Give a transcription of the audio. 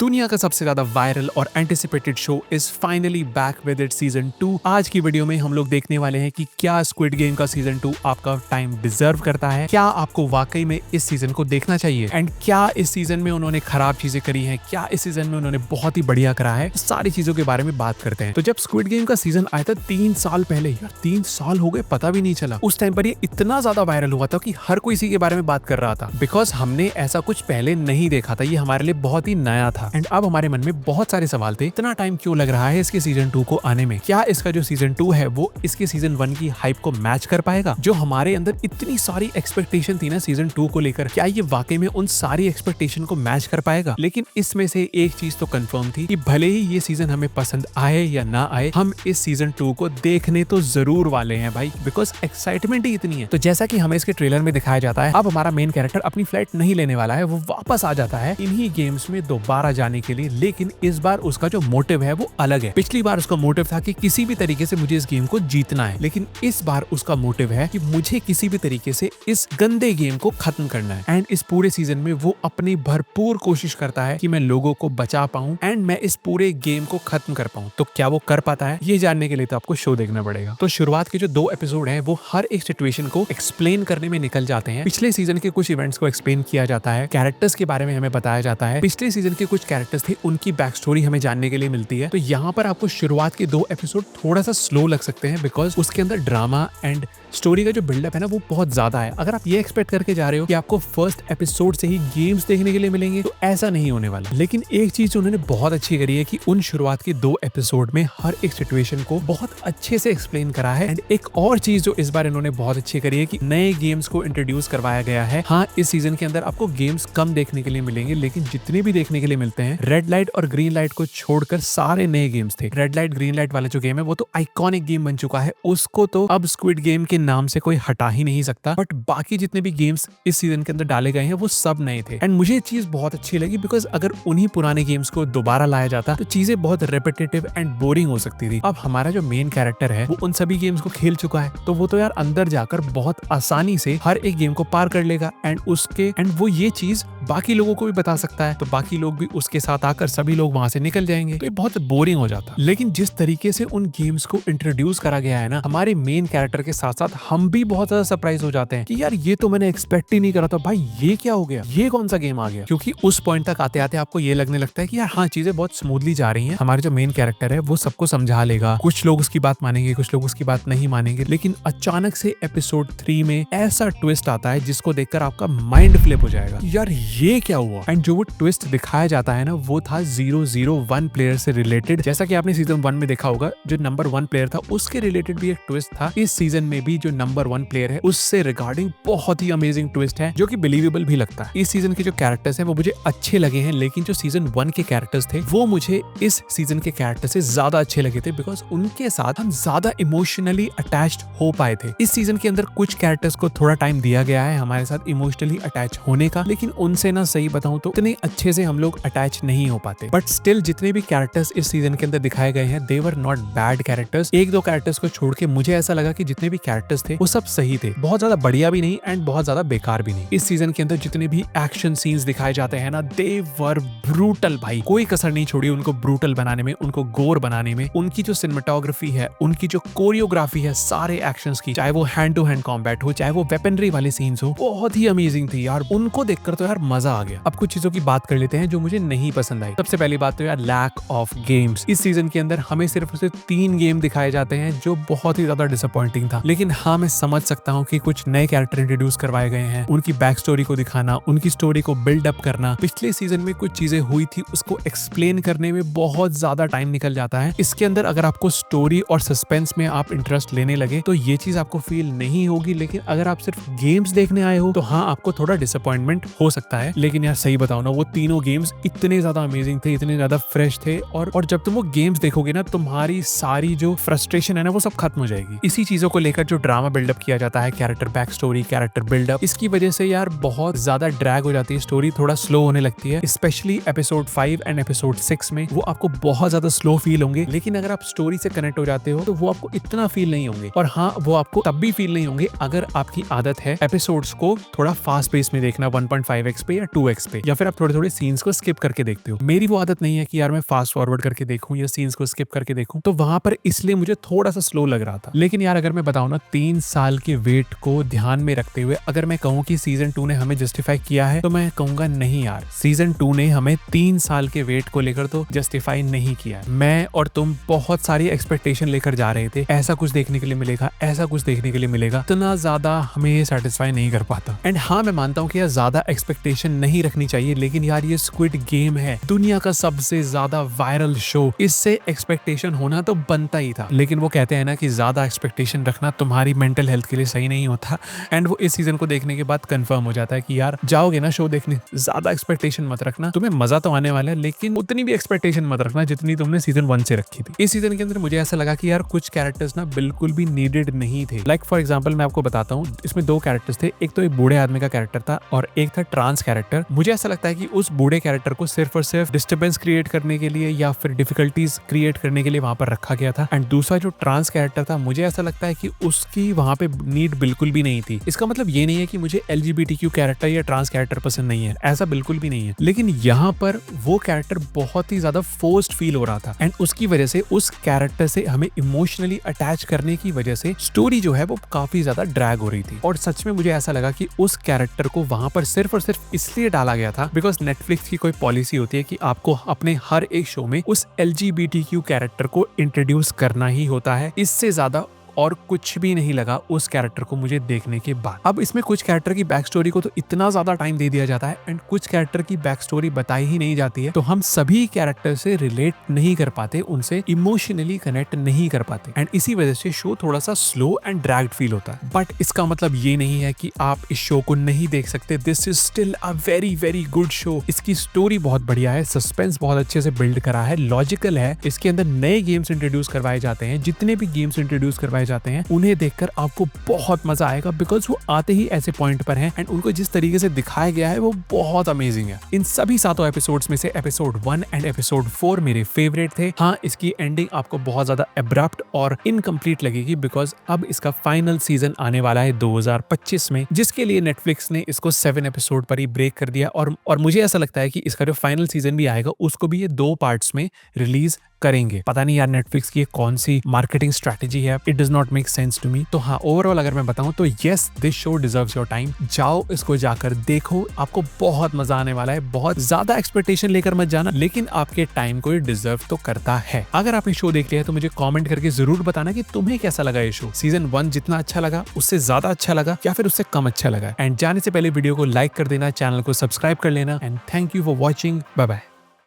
दुनिया का सबसे ज्यादा वायरल और anticipated show is finally back with it season 2। आज की वीडियो में हम लोग देखने वाले हैं कि क्या स्क्विड गेम का सीजन 2 आपका टाइम डिजर्व करता है, क्या आपको वाकई में इस सीजन को देखना चाहिए एंड क्या इस सीजन में उन्होंने खराब चीजें करी हैं, क्या इस सीजन में उन्होंने बहुत ही बढ़िया करा है। सारी चीजों के बारे में बात करते हैं। तो जब स्क्विड गेम का सीजन आया था 3 साल पहले, यार 3 साल हो गए पता भी नहीं चला। उस टाइम पर ये इतना ज्यादा वायरल हुआ था कि हर कोई इसी के बारे में बात कर रहा था, बिकॉज हमने ऐसा कुछ पहले नहीं देखा था। ये हमारे लिए बहुत ही नया था एंड अब हमारे मन में बहुत सारे सवाल थे, इतना टाइम क्यों लग रहा है इसके सीजन 2 को आने में। क्या इसका जो सीजन 2 है वो इसके सीजन 1 की हाइप को मैच कर पाएगा? जो हमारे अंदर इतनी सारी एक्सपेक्टेशन थी ना सीजन 2 को लेकर, क्या ये वाकई में उन सारी एक्सपेक्टेशन को मैच कर पाएगा? लेकिन इसमें से एक चीज तो कंफर्म थी कि भले ही ये सीजन हमें पसंद आए या ना आए, हम इस सीजन 2 को देखने तो जरूर वाले हैं भाई, बिकॉज एक्साइटमेंट ही इतनी है। तो जैसा कि हमें इसके ट्रेलर में दिखाया जाता है, अब हमारा मेन कैरेक्टर अपनी फ्लाइट नहीं लेने वाला है, वो वापस आ जाता है इन्हीं गेम्स में दोबारा जाने के लिए। लेकिन इस बार उसका जो मोटिव है वो अलग है। पिछली बार उसका मोटिव था कि किसी भी तरीके से मुझे इस गेम को जीतना है, लेकिन इस बार उसका मोटिव है कि मुझे किसी भी तरीके से इस गंदे गेम को खत्म करना है। एंड इस पूरे सीजन में वो अपनी भरपूर कोशिश करता है कि मैं लोगों को बचा पाऊं एंड मैं इस पूरे गेम को खत्म कर पाऊं। तो क्या वो कर पाता है, ये जानने के लिए तो आपको शो देखना पड़ेगा। तो शुरुआत के जो 2 एपिसोड हैं वो हर एक सिचुएशन को एक्सप्लेन करने में निकल जाते हैं। पिछले सीजन के कुछ इवेंट्स को एक्सप्लेन किया जाता है, कैरेक्टर्स के बारे में हमें बताया जाता है। पिछले सीजन के कुछ कैरेक्टर्स थे, उनकी बैक स्टोरी हमें जानने के लिए मिलती है। तो यहाँ पर आपको शुरुआत के 2 एपिसोड थोड़ा सा स्लो लग सकते हैं, बिकॉज उसके अंदर ड्रामा एंड स्टोरी का जो बिल्डअप है ना वो बहुत ज्यादा है। अगर आप ये एक्सपेक्ट करके जा रहे हो कि आपको फर्स्ट एपिसोड से ही गेम्स देखने के लिए मिलेंगे, तो ऐसा नहीं होने वाला। लेकिन एक चीज उन्होंने बहुत अच्छी करी है कि उन शुरुआत के 2 एपिसोड में हर एक सिचुएशन को बहुत अच्छे से एक्सप्लेन करा है। एंड एक और चीज जो इस बार इन्होंने बहुत अच्छी करी है कि नए गेम्स को इंट्रोड्यूस करवाया गया है। हाँ, इस सीजन के अंदर आपको गेम्स कम देखने के लिए मिलेंगे, लेकिन जितने भी देखने के लिए मिलते हैं, रेड लाइट और ग्रीन लाइट को छोड़कर सारे नए गेम्स थे। रेड लाइट ग्रीन लाइट वाला जो गेम है वो तो आइकॉनिक गेम बन चुका है, उसको तो अब स्क्विड गेम के नाम से कोई हटा ही नहीं सकता। बट बाकी जितने भी गेम्स इस सीजन के अंदर डाले गए हैं वो सब नए थे। एंड मुझे चीज बहुत अच्छी लगी, बिकॉज अगर उन्हीं पुराने गेम्स को दोबारा लाया जाता तो चीजें बहुत रेपिटेटिव एंड बोरिंग हो सकती थी। अब हमारा जो मेन कैरेक्टर है वो उन सभी गेम्स को खेल चुका है, तो वो तो यार अंदर जाकर बहुत आसानी से हर एक गेम को पार कर लेगा एंड वो ये चीज बाकी लोगों को भी बता सकता है, तो बाकी लोग भी उसके साथ आकर सभी लोग वहां से निकल जाएंगे। तो ये बहुत बोरिंग हो जाता। लेकिन जिस तरीके से उन गेम्स को इंट्रोड्यूस करा गया है ना, हमारे मेन कैरेक्टर के साथ साथ हम भी बहुत ज्यादा सरप्राइज हो जाते हैं कि यार ये तो मैंने एक्सपेक्ट ही नहीं करा था भाई, ये क्या हो गया, ये कौन सा गेम आ गया। क्योंकि उस पॉइंट तक आते आते आपको ये लगने लगता है कि यार हाँ, चीजें बहुत स्मूथली जा रही हैं। हमारे जो मेन कैरेक्टर है वो सबको समझा लेगा, कुछ लोग उसकी बात मानेंगे, कुछ लोग उसकी बात नहीं मानेंगे। लेकिन अचानक से एपिसोड 3 में ऐसा ट्विस्ट आता है जिसको देखकर आपका माइंड फ्लिप हो जाएगा, यार ये क्या हुआ। एंड जो वो ट्विस्ट दिखाया जाता है ना वो था 001 प्लेयर से रिलेटेड। जैसा कि आपने सीजन 1 में देखा होगा, जो नंबर 1 प्लेयर था उसके रिलेटेड भी एक ट्विस्ट था। इस सीजन में भी जो नंबर 1 प्लेयर है उससे रिगार्डिंग बहुत ही अमेजिंग ट्विस्ट है, जो कि बिलीवेबल भी लगता है। इस सीजन के जो कैरेक्टर्स हैं वो मुझे अच्छे लगे हैं, लेकिन जो सीजन 1 के कैरेक्टर्स थे वो मुझे इस सीजन के कैरेक्टर से ज्यादा अच्छे लगे थे, बिकॉज उनके साथ हम ज्यादा इमोशनली अटैच्ड हो पाए थे। इस सीजन के अंदर कुछ कैरेक्टर्स को थोड़ा टाइम दिया गया है हमारे साथ इमोशनली अटैच होने का, लेकिन उनसे ना सही बताऊं तो इतने अच्छे से हम लोग अटैच नहीं हो पाते। बट स्टिल जितने भी कैरेक्टर्स इस सीजन के अंदर दिखाए गए हैं they were not bad characters. 1-2 characters को छोड़ के मुझे ऐसा लगा कि जितने भी कैरेक्टर्स थे वो सब सही थे, बहुत ज्यादा बढ़िया भी नहीं एंड बहुत ज्यादा बेकार भी नहीं। इस सीजन के अंदर जितने भी एक्शन सीन्स दिखाए जाते हैं ना दे वर ब्रूटल भाई, कोई कसर नहीं छोड़ी उनको ब्रूटल बनाने में, उनको गोर बनाने में। उनकी जो सिनेमेटोग्राफी है, उनकी जो कोरियोग्राफी है सारे एक्शंस की, चाहे वो हैंड टू हैंड कॉम्बैट हो, चाहे वो वेपनरी वाले सीन्स हो, बहुत ही अमेजिंग थी यार। उनको देखकर तो यार मजा आ गया। अब कुछ चीजों की बात कर लेते हैं जो मुझे नहीं पसंद आई। सबसे पहली बात तो यार लैक ऑफ गेम्स। इस सीजन के अंदर हमें सिर्फ उसे 3 गेम दिखाए जाते हैं, जो बहुत ही ज्यादा डिसअपॉइंटिंग था। लेकिन हाँ, मैं समझ सकता हूँ कि कुछ नए कैरेक्टर इंट्रोड्यूस करवाए गए हैं, उनकी बैक स्टोरी को दिखाना, उनकी स्टोरी को बिल्ड अप करना। पिछले सीजन में कुछ चीजें हुई थी उसको एक्सप्लेन करने में बहुत ज्यादा टाइम निकल जाता है। इसके अंदर अगर आपको स्टोरी और सस्पेंस में आप इंटरेस्ट लेने लगे तो ये चीज आपको फील नहीं होगी, लेकिन अगर आप सिर्फ गेम्स देखने आए हो तो हाँ, आपको थोड़ा डिसअपॉइंटमेंट हो सकता है। लेकिन यार सही बताओ ना, वो तीनों गेम्स इतने ज्यादा अमेजिंग थे, इतने ज्यादा फ्रेश थे, और जब तुम वो गेम्स देखोगे ना तुम्हारी सारी जो फ्रस्ट्रेशन है ना वो सब खत्म हो जाएगी। इसी चीजों को लेकर जो ड्रामा बिल्डअप किया जाता है, character back story, character buildup, इसकी वजह से यार बहुत ज्यादा ड्रैग हो जाती है, स्टोरी थोड़ा स्लो होने लगती है। स्पेशली एपिसोड 5 एंड एपिसोड 6 में वो आपको बहुत ज्यादा स्लो फील होंगे, लेकिन अगर आप स्टोरी से कनेक्ट हो जाते हो तो वो आपको इतना फील नहीं होंगे। और हाँ, वो आपको तब भी फील नहीं होंगे अगर आपकी आदत है एपिसोड्स को थोड़ा फास्ट पेस में देखना, 1.5x पे या 2x पे, या फिर आप थोड़े थोड़े सीन्स को स्किप के देखते हो। मेरी वो आदत नहीं है कि यार मैं फास्ट फॉरवर्ड करके देखूं या सीन्स को स्किप करके देखूं, तो वहां पर इसलिए मुझे थोड़ा सा स्लो लग रहा था। लेकिन यार अगर मैं बताऊं ना, 3 साल के वेट को ध्यान में रखते हुए अगर मैं कहूं कि सीजन 2 ने हमें जस्टिफाई किया है, तो मैं कहूंगा नहीं यार, सीजन 2 ने हमें 3 साल के वेट को लेकर तो जस्टिफाई नहीं किया। मैं और तुम बहुत सारी एक्सपेक्टेशन लेकर जा रहे थे, ऐसा कुछ देखने के लिए मिलेगा, ऐसा कुछ देखने के लिए मिलेगा, इतना ज्यादा हमें ये सेटिस्फाई नहीं कर पाता। एंड हाँ, मैं मानता हूँ कि यार ज्यादा एक्सपेक्टेशन नहीं रखनी चाहिए, लेकिन यार ये स्क्विड गेम है, दुनिया का सबसे ज्यादा वायरल शो, इससे एक्सपेक्टेशन होना तो बनता ही था। लेकिन वो कहते हैं ना कि ज्यादा एक्सपेक्टेशन रखना तुम्हारी मेंटल हेल्थ के लिए सही नहीं होता। एंड वो इस सीजन को देखने के बाद कंफर्म हो जाता है कि यार जाओगे ना शो देखने, ज्यादा एक्सपेक्टेशन मत रखना, तुम्हें मजा तो आने वाला है, लेकिन उतनी भी एक्सपेक्टेशन मत रखना जितनी तुमने सीजन 1 से रखी थी। इस सीजन के अंदर मुझे ऐसा लगा कि यार कुछ कैरेक्टर्स ना बिल्कुल भी नीडेड नहीं थे। लाइक फॉर एग्जांपल मैं आपको बताता हूँ, इसमें 2 कैरेक्टर्स थे, एक तो एक बूढ़े आदमी का कैरेक्टर था और एक था ट्रांस कैरेक्टर। मुझे ऐसा लगता है कि उस बूढ़े कैरेक्टर को सिर्फ और सिर्फ डिस्टर्बेंस क्रिएट करने के लिए या फिर डिफिकल्टीज क्रिएट करने के लिए वहां पर रखा गया था। एंड दूसरा जो ट्रांस कैरेक्टर था, मुझे ऐसा लगता है कि उसकी वहां पे नीड बिल्कुल भी नहीं थी। इसका मतलब ये नहीं है कि मुझे LGBTQ कैरेक्टर या ट्रांस कैरेक्टर पसंद नहीं है, ऐसा बिल्कुल भी नहीं है, लेकिन यहाँ पर वो कैरेक्टर बहुत ही ज्यादा फोर्स्ड फील हो रहा था। एंड उसकी वजह से, उस कैरेक्टर से हमें इमोशनली अटैच करने की वजह से स्टोरी जो है वो काफी ज्यादा ड्रैग हो रही थी। और सच में मुझे ऐसा लगा कि उस कैरेक्टर को वहां पर सिर्फ और सिर्फ इसलिए डाला गया था बिकॉज नेटफ्लिक्स की कोई पॉलिसी होती है कि आपको अपने हर एक शो में उस LGBTQ कैरेक्टर को इंट्रोड्यूस करना ही होता है। इससे ज्यादा और कुछ भी नहीं लगा उस कैरेक्टर को मुझे देखने के बाद। अब इसमें कुछ कैरेक्टर की बैक स्टोरी को तो इतना ज्यादा टाइम दे दिया जाता है एंड कुछ कैरेक्टर की बैक स्टोरी बताई ही नहीं जाती है, तो हम सभी कैरेक्टर से रिलेट नहीं कर पाते, उनसे इमोशनली कनेक्ट नहीं कर पाते एंड इसी वजह से शो थोड़ा सा स्लो एंड ड्रैग्ड फील होता है। बट इसका मतलब ये नहीं है कि आप इस शो को नहीं देख सकते। This is still a very very good show. इसकी स्टोरी बहुत बढ़िया है, सस्पेंस बहुत अच्छे से बिल्ड करा है, लॉजिकल है, इसके अंदर नए गेम्स इंट्रोड्यूस करवाए जाते हैं। जितने भी गेम्स इंट्रोड्यूस करवाए जाते हैं उन्हें देखकर आपको बहुत मजा आएगा बिकॉज वो आते ही ऐसे पॉइंट पर हैं एंड उनको जिस तरीके से दिखाया गया है वो बहुत अमेजिंग है। इन सभी 7 एपिसोड्स में से एपिसोड 1 एंड एपिसोड 4 मेरे फेवरेट थे। हाँ, इसकी एंडिंग आपको बहुत ज्यादा एब्रप्ट और इनकम्प्लीट लगेगी बिकॉज अब इसका फाइनल सीजन आने वाला है 2025 में, जिसके लिए नेटफ्लिक्स ने इसको 7 एपिसोड पर ही ब्रेक कर दिया और मुझे ऐसा लगता है कि इसका जो फाइनल सीजन भी आएगा उसको भी ये 2 पार्ट्स में रिलीज करेंगे। पता नहीं यार नेटफ्लिक्स की कौन सी मार्केटिंग स्ट्रेटेजी है, it does not make sense to me. तो हाँ, ओवरऑल अगर मैं बताऊं तो yes, this show deserves your time. जाओ इसको जाकर देखो, आपको बहुत मजा आने वाला है। बहुत ज्यादा एक्सपेक्टेशन लेकर मत जाना, लेकिन आपके टाइम को ये डिजर्व तो करता है। अगर आपने शो देख लिया है तो मुझे कमेंट करके जरूर बताना कि तुम्हें कैसा लगा ये शो। सीजन 1 जितना अच्छा लगा उससे ज्यादा अच्छा लगा या फिर उससे कम अच्छा लगा। एंड जाने से पहले वीडियो को लाइक कर देना, चैनल को सब्सक्राइब कर लेना and thank you for watching. Bye bye.